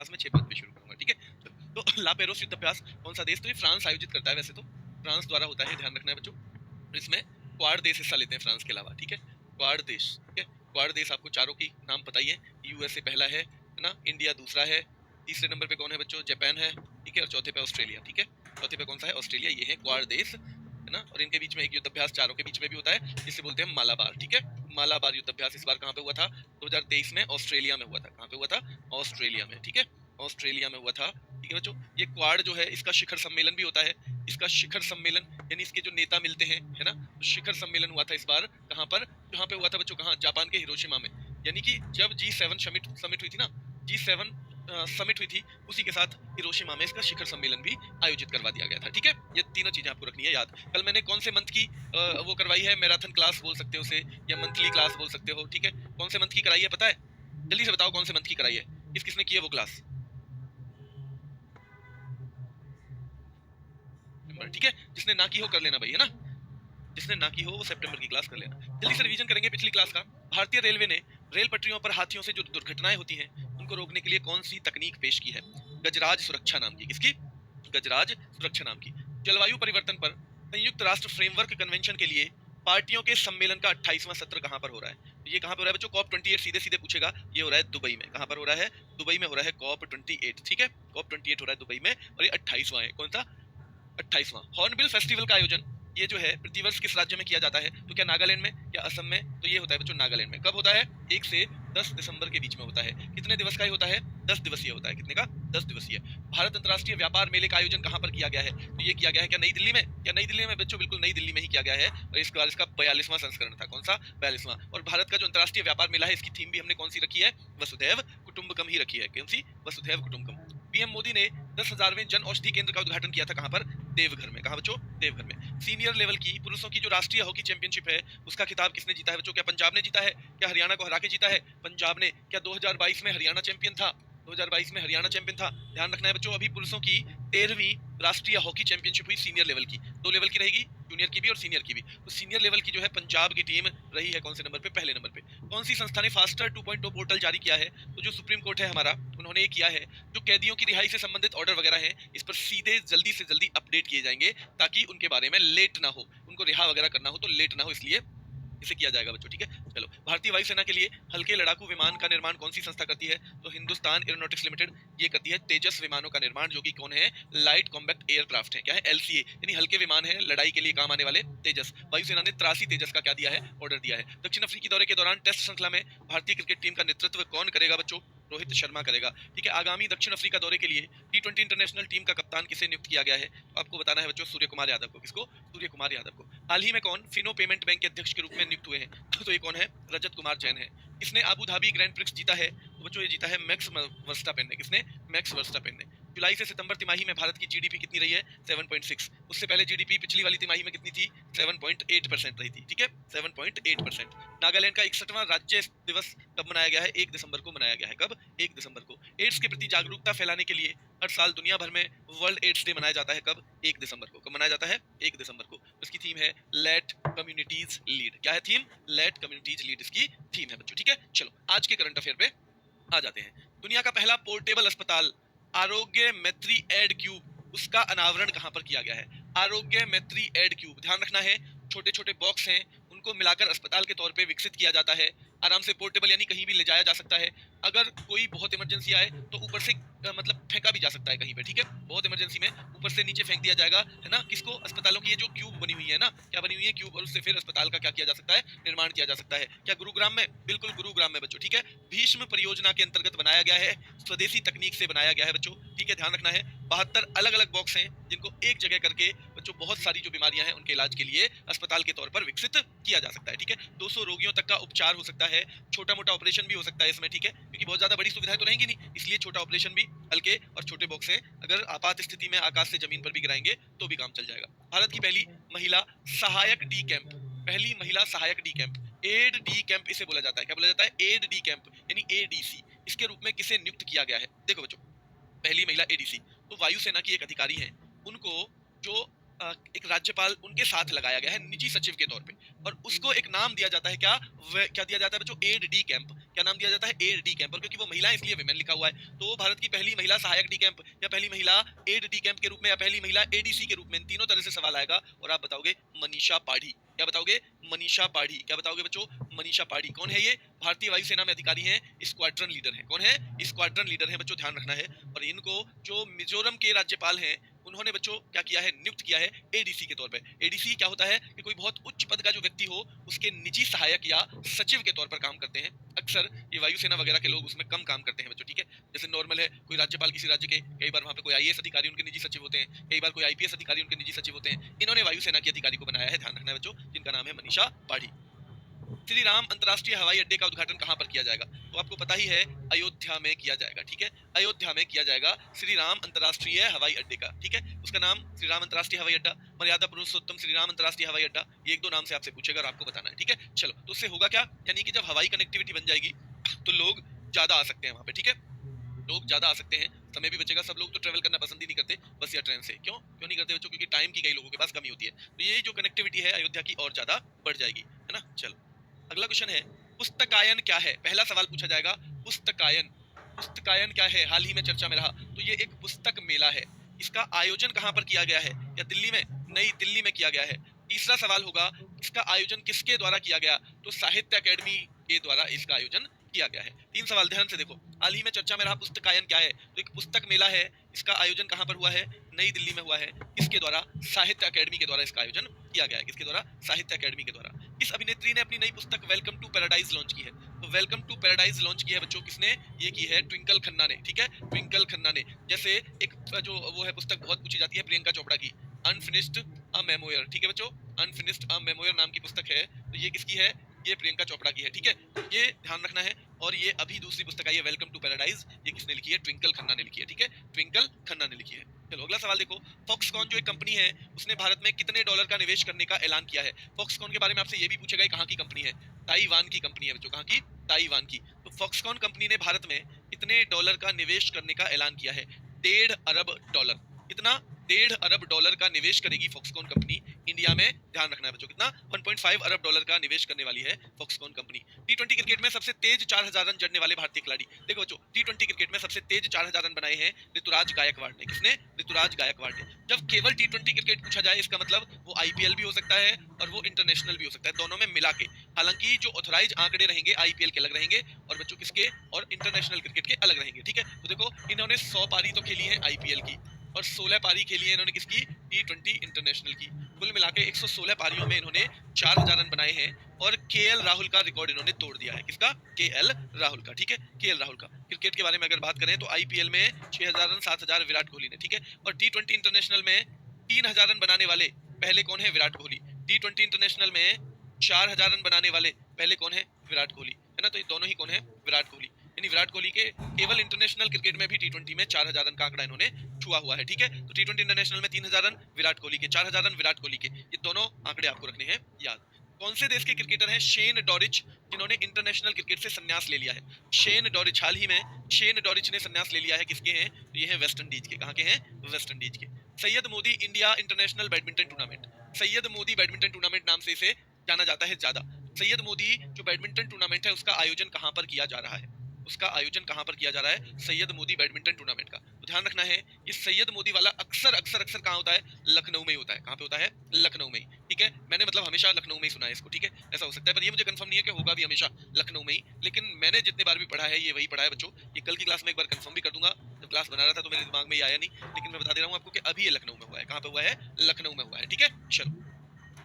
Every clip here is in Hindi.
युद्धाभ्यास में 6 पद पे शुरू करूंगा, ठीक है। तो ला पेरोस युद्धाभ्यास कौन सा देश, तो ये फ्रांस आयोजित करता है, वैसे तो फ्रांस द्वारा होता है, ध्यान रखना है बच्चों। तो इसमें क्वाड देश हिस्सा लेते हैं फ्रांस के अलावा, ठीक है, क्वाड देश, ठीक है। क्वाड देश आपको चारों की नाम पता ही है, यूएसए पहला है ना, इंडिया दूसरा है, तीसरे नंबर पे कौन है बच्चों, जापान है, ठीक है, और चौथे पे ऑस्ट्रेलिया, ठीक है, चौथे पे कौन सा है, ऑस्ट्रेलिया। ये है क्वाड देश, है ना। और इनके बीच में एक युद्धाभ्यास चारों के बीच में भी होता है, जिसे बोलते हैं मालाबार, ठीक है। मालाबार युद्धाभ्यास इस बार कहाँ पे हुआ था, 2023 में ऑस्ट्रेलिया में हुआ था। कहाँ पे हुआ था, ऑस्ट्रेलिया में, ठीक है, ऑस्ट्रेलिया में हुआ था, ठीक है बच्चों। ये क्वाड जो है इसका शिखर सम्मेलन भी होता है, इसका शिखर सम्मेलन यानी इसके जो नेता मिलते हैं, है ना, तो शिखर सम्मेलन हुआ था इस बार कहाँ पर, जहाँ पे हुआ था बच्चों, कहाँ, जापान के हिरोशिमा में। यानी कि जब G7 समिट हुई थी ना, G7 समिट हुई थी, उसी के साथ हिरोशिमा में इसका शिखर सम्मेलन भी आयोजित करवा दिया गया था, ठीक है। ये तीनों चीजें आपको रखनी है याद। कल मैंने कौन से मंथ की वो करवाई है, मैराथन क्लास बोल सकते हो उसे, या मंथली क्लास बोल सकते हो, ठीक है। कौन से मंथ की कराई है पता है, जल्दी से बताओ कौन से मंथ की कराई है, किसने की है वो क्लास, ठीक है। जिसने ना की हो कर लेना भाई, है ना, जिसने ना की हो वो सितंबर की क्लास कर लेना। जल्दी से रिवीजन करेंगे पिछली क्लास का। भारतीय रेलवे ने रेल पटरियों पर हाथियों से जो दुर्घटनाएं होती हैं उनको रोकने के लिए कौन सी तकनीक पेश की है, गजराज सुरक्षा नाम की, किसकी, गजराज सुरक्षा नाम की। जलवायु परिवर्तन पर संयुक्त राष्ट्र फ्रेमवर्क कन्वेंशन के लिए पार्टियों के सम्मेलन का 28वां सत्र कहां पर हो रहा है, तो ये कहां पर हो रहा है बच्चों, COP28, सीधे सीधे पूछेगा, ये हो रहा है दुबई में। कहां पर हो रहा है, दुबई में हो रहा है COP28, ठीक है, COP28 हो रहा है दुबई में, और ये 28वां है, कौन सा, 28वां। हॉर्नबिल फेस्टिवल का आयोजन ये जो है प्रतिवर्ष किस राज्य में किया जाता है, तो क्या नागालैंड में, क्या असम में, तो ये होता है बच्चों नागालैंड में। कब होता है, 1 से 10 दिसंबर के बीच में होता है। कितने दिवस का ही होता है, 10 दिवसीय होता है, कितने का, 10 दिवसीय। भारत अंतर्राष्ट्रीय व्यापार मेले का आयोजन कहां पर किया गया है, तो ये किया गया है क्या, नई दिल्ली में, क्या नई दिल्ली में बच्चों, बिल्कुल नई दिल्ली में ही किया गया है, और इस बार इसका 42वां संस्करण था, कौन सा, 42वां। और भारत का जो अंतर्राष्ट्रीय व्यापार मेला है, इसकी थीम भी हमने कौन सी रखी है, वसुधैव कुटुंबकम ही रखी है, कौन सी, वसुधैव कुटुंबकम। पीएम मोदी ने 10,000वें जन औषधि केंद्र का उद्घाटन किया था, कहां पर, देवघर में। कहा बच्चों, देवघर में। सीनियर लेवल की पुरुषों की जो राष्ट्रीय हॉकी चैंपियनशिप है उसका खिताब किसने जीता है बच्चों, क्या पंजाब ने जीता है, क्या हरियाणा को हरा के जीता है, पंजाब ने। क्या 2022 में हरियाणा चैंपियन था, 2022 में हरियाणा चैंपियन था। ध्यान रखना है बच्चों, अभी पुरुषों की 13वीं राष्ट्रीय हॉकी चैंपियनशिप हुई सीनियर लेवल की, 2 लेवल की रहेगी, जूनियर की भी और सीनियर की भी। तो सीनियर लेवल की जो है पंजाब की टीम रही है कौन से नंबर पे, पहले नंबर पे। कौन सी संस्था ने फास्टर 2.0 पोर्टल जारी किया है, तो जो सुप्रीम कोर्ट है हमारा, उन्होंने ये किया है, जो कैदियों की रिहाई से संबंधित ऑर्डर वगैरह हैं, इस पर सीधे जल्दी से जल्दी अपडेट किए जाएंगे, ताकि उनके बारे में लेट ना हो, उनको रिहा वगैरह करना हो तो लेट ना हो, इसलिए इसे किया जाएगा बच्चों, ठीक है। चलो, भारतीय वायुसेना के लिए हल्के लड़ाकू विमान का निर्माण कौन सी संस्था करती है, तो हिंदुस्तान एरोनॉटिक्स लिमिटेड ये करती है। तेजस विमानों का निर्माण जो कि कौन है, लाइट कॉम्बैक्ट एयरक्राफ्ट है, क्या है, LCA, यानी हल्के विमान है, लड़ाई के लिए काम आने वाले तेजस। वायुसेना ने 83 तेजस का क्या दिया है, ऑर्डर दिया है। दक्षिण अफ्रीकी दौरे के दौरान टेस्ट श्रृंखला में भारतीय क्रिकेट टीम का नेतृत्व कौन करेगा बच्चों, रोहित शर्मा करेगा, ठीक है। आगामी दक्षिण अफ्रीका दौरे के लिए T20 इंटरनेशनल टीम का कप्तान किसे नियुक्त किया गया है, तो आपको बताना है बच्चों, सूर्य कुमार यादव को। किसको, सूर्य कुमार यादव को। हाल ही में कौन फिनो पेमेंट बैंक के अध्यक्ष के रूप में नियुक्त हुए हैं, तो ये कौन है, रजत कुमार जैन है। किसने अबू धाबी ग्रैंड प्रिक्स जीता है, तो बच्चों ये जीता है मैक्स वर्स्टापेन ने। किसने, मैक्स वर्स्टापेन ने। जुलाई से सितंबर तिमाही में भारत की GDP कितनी रही है, 7.6। उससे पहले GDP पिछली वाली तिमाही में कितनी थी, 7.8% रही थी, ठीक है, 7.8%। नागालैंड का 61वां राज्य दिवस कब मनाया गया है, 1 दिसंबर को मनाया गया है। कब, 1 दिसंबर को। एड्स के प्रति जागरूकता फैलाने के लिए हर साल दुनिया भर में वर्ल्ड एड्स डे मनाया जाता है, कब, 1 दिसंबर को। कब मनाया जाता है, 1 दिसंबर को। इसकी थीम है लेट कम्युनिटीज लीड। क्या है थीम, लेट कम्युनिटीज लीड इसकी थीम है बच्चों, ठीक है। चलो, आज के करंट अफेयर पे आ जाते हैं। दुनिया का पहला पोर्टेबल अस्पताल आरोग्य मैत्री एड क्यूब, उसका अनावरण कहां पर किया गया है, आरोग्य मैत्री एड क्यूब। ध्यान रखना है, छोटे छोटे बॉक्स हैं, उनको मिलाकर अस्पताल के तौर पे विकसित किया जाता है। आराम से पोर्टेबल यानी कहीं भी ले जाया जा सकता है। अगर कोई बहुत इमरजेंसी आए तो ऊपर से मतलब फेंका भी जा सकता है कहीं पे, ठीक है। बहुत इमरजेंसी में ऊपर से नीचे फेंक दिया जाएगा, है ना। किसको, अस्पतालों की ये जो क्यूब बनी हुई है ना, क्या बनी हुई है, क्यूब, और उससे फिर अस्पताल का क्या किया जा सकता है, निर्माण किया जा सकता है। क्या गुरुग्राम में, बिल्कुल गुरुग्राम में बच्चों, ठीक है। भीष्म परियोजना के अंतर्गत बनाया गया है, स्वदेशी तकनीक से बनाया गया है बच्चों, ठीक है। ध्यान रखना है, 72 अलग अलग बॉक्स हैं जिनको एक जगह करके बच्चों बहुत सारी जो बीमारियां हैं उनके इलाज के लिए अस्पताल के तौर पर विकसित किया जा सकता है, ठीक है। 200 रोगियों तक का उपचार हो सकता है, छोटा मोटा ऑपरेशन भी हो सकता है इसमें, ठीक है, क्योंकि बहुत ज्यादा बड़ी सुविधाएं तो रहेंगी नहीं, इसलिए छोटा ऑपरेशन भी हल्के और छोटे बॉक्स हैं। अगर आपात स्थिति में आकाश से जमीन पर भी गिराएंगे तो भी काम चल जाएगा। भारत की पहली महिला सहायक डी कैंप, पहली महिला सहायक D camp, Ed D camp इसे बोला जाता है। क्या बोला जाता है, एड डी कैंप यानी ADC। इसके रूप में किसे नियुक्त किया गया है, देखो बच्चों, पहली महिला ADC तो वायुसेना की एक अधिकारी है, उनको जो एक राज्यपाल उनके साथ लगाया गया है निजी सचिव के तौर पे, और उसको एक नाम दिया जाता है, क्या क्या दिया जाता है बच्चों, एड डी कैंप। क्या नाम दिया जाता है, एड डी कैंप। और क्योंकि वो महिला है इसलिए विमेन लिखा हुआ है, तो भारत की पहली महिला सहायक डी कैंप या पहली महिला एड डी कैंप के रूप में या पहली महिला एडीसी के रूप में, इन तीनों तरह से सवाल आएगा और आप बताओगे मनीषा पाढ़ी। क्या बताओगे, मनीषा पाढ़ी। क्या बताओगे बच्चों, मनीषा पाढ़ी। कौन है ये, भारतीय वायुसेना में अधिकारी हैं, स्क्वाड्रन लीडर है। कौन है, स्क्वाड्रन लीडर है बच्चों, ध्यान रखना है। और इनको जो मिजोरम के राज्यपाल हैं उन्होंने बच्चों क्या किया है, नियुक्त किया है एडीसी के तौर पे। एडीसी क्या होता है कि कोई बहुत उच्च पद का जो व्यक्ति हो उसके निजी सहायक या सचिव के तौर पर काम करते हैं। अक्सर ये वायुसेना वगैरह के लोग उसमें कम काम करते हैं बच्चों, ठीक है। जैसे नॉर्मल है कोई राज्यपाल किसी राज्य के, कई बार वहां पे कोई आईएएस अधिकारी उनके निजी सचिव होते हैं, कई बार कोई आईपीएस अधिकारी उनके निजी सचिव होते हैं। इन्होंने वायुसेना के अधिकारी को बनाया है, ध्यान रखना है बच्चों, जिनका नाम है मनीषा पाढ़ी। श्री राम अंतरराष्ट्रीय हवाई अड्डे का उद्घाटन कहां पर किया जाएगा, तो आपको पता ही है अयोध्या में किया जाएगा, ठीक है। अयोध्या में किया जाएगा श्री राम अंतरराष्ट्रीय हवाई अड्डे का, ठीक है। उसका नाम श्री राम अंतरराष्ट्रीय हवाई अड्डा, मर्यादा पुरुषोत्तम श्री राम अंतरराष्ट्रीय हवाई अड्डा, ये एक दो नाम से आपसे पूछेगा और आपको बताना है, ठीक है। चलो, तो उससे होगा क्या, यानी कि जब हवाई कनेक्टिविटी बन जाएगी तो लोग ज्यादा आ सकते हैं वहां पे, ठीक है। लोग ज्यादा आ सकते हैं, समय भी बचेगा। सब लोग तो ट्रेवल करना पसंद ही नहीं करते बस या ट्रेन से, क्यों क्यों नहीं करते बच्चों, क्योंकि टाइम की कई लोगों के पास कमी होती है। तो ये जो कनेक्टिविटी है अयोध्या की और ज्यादा बढ़ जाएगी, है ना। चलो, अगला क्वेश्चन है पुस्तकायन क्या है। पहला सवाल पूछा जाएगा पुस्तकायन। पुस्तकायन क्या है, हाल ही में चर्चा में रहा, तो ये एक पुस्तक मेला है। इसका आयोजन कहां पर किया गया है, या दिल्ली में, नई दिल्ली में किया गया है। तीसरा सवाल होगा इसका आयोजन किसके द्वारा किया गया, तो साहित्य अकेडमी के द्वारा इसका आयोजन किया गया है। तीन सवाल ध्यान से देखो, हाल ही में चर्चा में रहा पुस्तकायन क्या है, तो एक पुस्तक मेला है। इसका आयोजन कहां पर हुआ है, नई दिल्ली में हुआ है। किसके द्वारा, साहित्य अकेडमी के द्वारा इसका आयोजन किया गया है। किसके द्वारा, साहित्य अकेडमी के द्वारा। किस अभिनेत्री ने अपनी नई पुस्तक वेलकम टू पैराडाइज लॉन्च की है, तो वेलकम टू पैराडाइज लॉन्च की है बच्चों, किसने ये की है, ट्विंकल खन्ना ने, ठीक है, ट्विंकल खन्ना ने। जैसे एक जो वो है पुस्तक बहुत पूछी जाती है प्रियंका चोपड़ा की, अनफिनिश्ड अ मेमोयर, ठीक है बच्चों, अनफिनिश्ड अ मेमोयर नाम की पुस्तक है, तो ये किसकी है, ये प्रियंका चोपड़ा की है, ठीक है। ये ध्यान रखना है। और ये अभी दूसरी पुस्तक आई है वेलकम टू पैराडाइज, ये किसने लिखी है, ट्विंकल खन्ना ने लिखी है, ठीक है, ट्विंकल खन्ना ने लिखी है। चलो, अगला सवाल देखो, फॉक्सकॉन जो एक कंपनी है उसने भारत में कितने डॉलर का निवेश करने का ऐलान किया है। फॉक्सकॉन के बारे में आपसे ये भी पूछेगा कहाँ की कंपनी है, ताइवान की कंपनी है बच्चों, कहाँ की, ताइवान की। तो फॉक्सकॉन कंपनी ने भारत में कितने डॉलर का निवेश करने का ऐलान किया है, 1.5 अरब डॉलर। कितना, 1.5 अरब डॉलर का निवेश करेगी फॉक्सकॉन कंपनी इंडिया में, ध्यान रखना है बच्चों, कितना, 1.5 अरब डॉलर का निवेश करने वाली है फॉक्सकॉन कंपनी। टी20 क्रिकेट में सबसे तेज 4000 रन जड़ने वाले भारतीय खिलाड़ी, देखो बच्चों, टी20 क्रिकेट में सबसे तेज 4000 रन बनाए हैं ऋतुराज गायकवाड़ ने। किसने, ऋतुराज गायकवाड़ ने। जब केवल टी20 क्रिकेट पूछा जाए इसका मतलब वो आईपीएल भी हो सकता है और वो इंटरनेशनल भी हो सकता है, दोनों में मिला के। हालांकि जो ऑथराइज आंकड़े रहेंगे आईपीएल के अलग रहेंगे और बच्चों किसके, और इंटरनेशनल क्रिकेट के अलग रहेंगे, ठीक है। तो देखो, इन्होंने 100 पारी तो खेली है आईपीएल की और 16 पारी खेली है इन्होंने किसकी, टी20 इंटरनेशनल की। कुल मिला के 116 पारियों में इन्होंने 4000 रन बनाए हैं और केएल राहुल का रिकॉर्ड इन्होंने तोड़ दिया है। किसका, केएल राहुल का, ठीक है, केएल राहुल का। क्रिकेट के बारे में अगर बात करें तो आईपीएल में 6000 रन 7000 विराट कोहली ने, ठीक है। और टी20 इंटरनेशनल में 3000 रन बनाने वाले पहले कौन है, विराट कोहली। टी20 इंटरनेशनल में 4000 रन बनाने वाले पहले कौन है, विराट कोहली, है ना। तो ये दोनों ही कौन है, विराट कोहली। यानी विराट कोहली के केवल इंटरनेशनल क्रिकेट में भी टी20 में 4000 रन का आंकड़ा इन्होंने छुआ हुआ है, ठीक है। तो टी20 इंटरनेशनल में 3000 रन विराट कोहली के, 4000 रन विराट कोहली के, ये दोनों आंकड़े आपको रखने हैं याद। कौन से देश के क्रिकेटर हैं शेन डॉरिच जिन्होंने इंटरनेशनल क्रिकेट से संन्यास ले लिया है। शेन डॉरिच, हाल ही में शेन डॉरिच ने संन्यास ले लिया है, किसके हैं, तो ये हैं वेस्ट इंडीज के। कहाँ के हैं, वेस्ट इंडीज के। Syed Modi India international badminton tournament, Syed Modi badminton tournament नाम से इसे जाना जाता है ज्यादा। सैयद मोदी जो बैडमिंटन टूर्नामेंट है उसका आयोजन कहां पर किया जा रहा है, उसका आयोजन कहां पर किया जा रहा है, सैयद मोदी बैडमिंटन टूर्नामेंट का। तो ध्यान रखना है, ये सैयद मोदी वाला अक्सर अक्सर अक्सर कहां होता है, लखनऊ में ही होता है। कहां पे होता है, लखनऊ में ही, ठीक है। मैंने मतलब हमेशा लखनऊ में ही सुना है इसको, ठीक है। ऐसा हो सकता है पर ये मुझे कंफर्म नहीं है कि होगा भी हमेशा लखनऊ में ही, लेकिन मैंने जितने बार भी पढ़ा है ये वही पढ़ा है बच्चों। ये कल की क्लास में एक बार कंफर्म भी कर दूंगा, जब क्लास बना रहा था तो मेरे दिमाग में ये आया नहीं, लेकिन मैं बता दे रहा हूँ आपको कि अभी ये लखनऊ में हुआ है। कहां पे हुआ है, लखनऊ में हुआ है, ठीक है। चलो,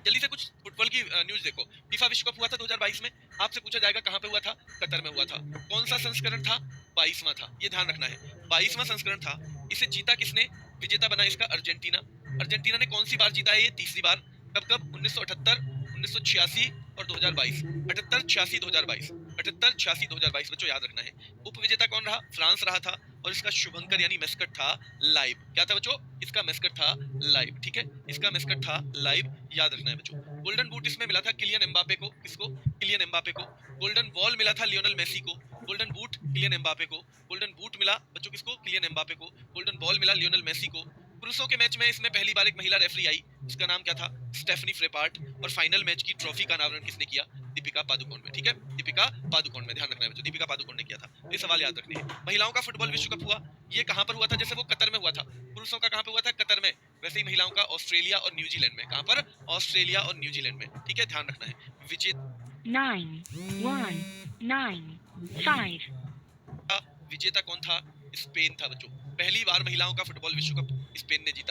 जल्दी से कुछ फुटबॉल की न्यूज देखो। फीफा विश्व कप हुआ था 2022 में, आपसे पूछा जाएगा कहां पे हुआ था, कतर में हुआ था। कौन सा संस्करण था, 22वां था, ये ध्यान रखना है, 22वां संस्करण था। इसे जीता किसने, विजेता बना इसका अर्जेंटीना। अर्जेंटीना ने कौन सी बार जीता है, ये तीसरी बार। कब कब, 1978, 1986 और 2022। 78, 86, 2022, 78, 86, 2022 बच्चों याद रखना है। उपविजेता कौन रहा, फ्रांस रहा था और इसका शुभंकर यानी मेस्कट था लाइव। क्या था बच्चों, इसका मेस्कट था लाइव, ठीक है, इसका मेस्कट था लाइव, याद रखना है बच्चों। गोल्डन बूट इसमें मिला था किलियन एम्बापे को, किसको, किलियन एम्बापे को। गोल्डन बॉल मिला था लियोनेल मेसी को, गोल्डन बूट किलियन एम्बापे को। गोल्डन बूट मिला बच्चों किसको, किलियन एम्बापे को। गोल्डन बॉल मिला लियोनेल मेसी को। पुरुषों के मैच में इसमें पहली बार एक महिला रेफरी आई, उसका नाम क्या था, स्टेफनी फ्रेपार्ट। और फाइनल मैच की ट्रॉफी का अनावरण किसने किया, दीपिका पादुकोण में, ठीक है, दीपिका पादुकोण में, ध्यान रखना है बच्चों, दीपिका पादुकोण ने किया था, ये सवाल याद रखने हैं। महिलाओं का फुटबॉल विश्व कप हुआ, ये कहां पर हुआ था? जैसे वो कतर में हुआ था, पुरुषों का कहां पे हुआ था? कतर में, वैसे ही महिलाओं का ऑस्ट्रेलिया और न्यूजीलैंड में, कहां पर? ऑस्ट्रेलिया और न्यूजीलैंड में, ठीक है, ध्यान रखना है। विजेता 9, 1, 9, 5. विजेता कौन था? स्पेन था बच्चों। पहली बार महिलाओं का फुटबॉल विश्व कप स्पेन ने जीता